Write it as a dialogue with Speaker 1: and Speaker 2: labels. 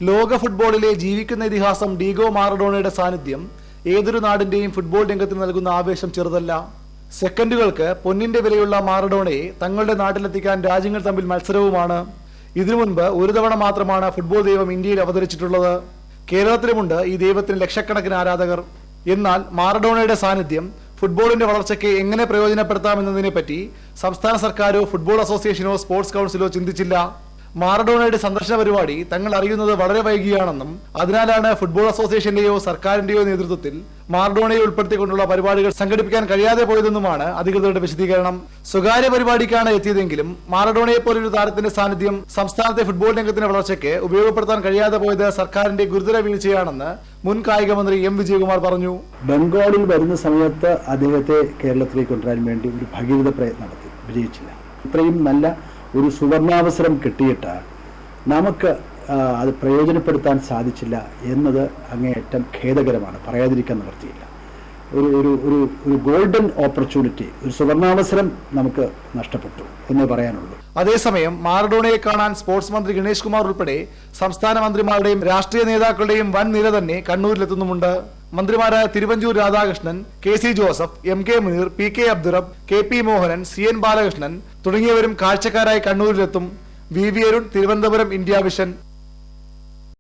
Speaker 1: ലോക ഫുട്ബോളിലെ ജീവിക്കുന്ന ഇതിഹാസം ഡീഗോ മാറഡോണയുടെ സാന്നിധ്യം ഏതൊരു നാടിന്റെയും ഫുട്ബോൾ രംഗത്തിന് നൽകുന്ന ആവേശം ചെറുതല്ല. സെക്കൻഡുകൾക്ക് പൊന്നിന്റെ വിലയുള്ള മാറഡോണയെ തങ്ങളുടെ നാട്ടിലെത്തിക്കാൻ രാജ്യങ്ങൾ തമ്മിൽ മത്സരവുമാണ്. ഇതിനു മുൻപ് ഒരു തവണ മാത്രമാണ് ഫുട്ബോൾ ദൈവം ഇന്ത്യയിൽ അവതരിച്ചിട്ടുള്ളത്. കേരളത്തിലുമുണ്ട് ഈ ദൈവത്തിന് ലക്ഷക്കണക്കിന് ആരാധകർ. എന്നാൽ മാറഡോണയുടെ സാന്നിധ്യം ഫുട്ബോളിന്റെ വളർച്ചയ്ക്ക് എങ്ങനെ പ്രയോജനപ്പെടുത്താമെന്നതിനെപ്പറ്റി സംസ്ഥാന സർക്കാരോ ഫുട്ബോൾ അസോസിയേഷനോ സ്പോർട്സ് കൗൺസിലോ ചിന്തിച്ചില്ല. മാറഡോണയുടെ സന്ദർശന പരിപാടി തങ്ങൾ അറിയുന്നത് വളരെ വൈകിയാണെന്നും അതിനാലാണ് ഫുട്ബോൾ അസോസിയേഷന്റെയോ സർക്കാരിന്റെയോ നേതൃത്വത്തിൽ മാറഡോണയെ ഉൾപ്പെടുത്തിക്കൊണ്ടുള്ള പരിപാടികൾ സംഘടിപ്പിക്കാൻ കഴിയാതെ പോയതെന്നുമാണ് അധികൃതരുടെ വിശദീകരണം. സ്വകാര്യ പരിപാടിക്കാണ് എത്തിയതെങ്കിലും മാറഡോണയെ പോലൊരു താരത്തിന്റെ സാന്നിധ്യം സംസ്ഥാനത്തെ ഫുട്ബോൾ രംഗത്തിന്റെ വളർച്ചയ്ക്ക് ഉപയോഗപ്പെടുത്താൻ കഴിയാതെ പോയത് സർക്കാരിന്റെ ഗുരുതര വീഴ്ചയാണെന്ന് മുൻ കായിക മന്ത്രി എം വിജയകുമാർ പറഞ്ഞു.
Speaker 2: ബംഗാളിൽ വരുന്ന സമയത്ത് അദ്ദേഹത്തെ കേരളത്തിലേക്ക് കൊണ്ടുവരാൻ വേണ്ടി ഒരു ഭഗീരഥ പ്രയത്നം നടത്തി, വിജയിച്ചില്ല. ഇത്രയും നല്ല ഒരു സുവർണാവസരം കിട്ടിയിട്ട് നമുക്ക് അത് പ്രയോജനപ്പെടുത്താൻ സാധിച്ചില്ല എന്നത് അങ്ങേയറ്റം ഖേദകരമാണ്, പറയാതിരിക്കാൻ നിവൃത്തിയില്ല. ഒരു ഒരു ഒരു ഒരു ഗോൾഡൻ ഓപ്പർച്യൂണിറ്റി, ഒരു സുവർണാവസരം നമുക്ക് നഷ്ടപ്പെട്ടു എന്ന് പറയാനുള്ളൂ.
Speaker 1: അതേസമയം മാറഡോണയെ കാണാൻ സ്പോർട്സ് മന്ത്രി ഗണേഷ് കുമാർ ഉൾപ്പെടെ സംസ്ഥാന മന്ത്രിമാരുടെയും രാഷ്ട്രീയ നേതാക്കളുടെയും വൻ നിര തന്നെ കണ്ണൂരിലെത്തുന്നുമുണ്ട്. മന്ത്രിമാരായ Thiruvanchoor Radhakrishnan, K C Joseph, M K Muneer, P K Abdurabb, K P Mohanan, C N Balakrishnan തുടങ്ങിയവരും കാഴ്ചക്കാരായി കണ്ണൂരിലെത്തും. V V Arun, Thiruvananthapuram, India vision.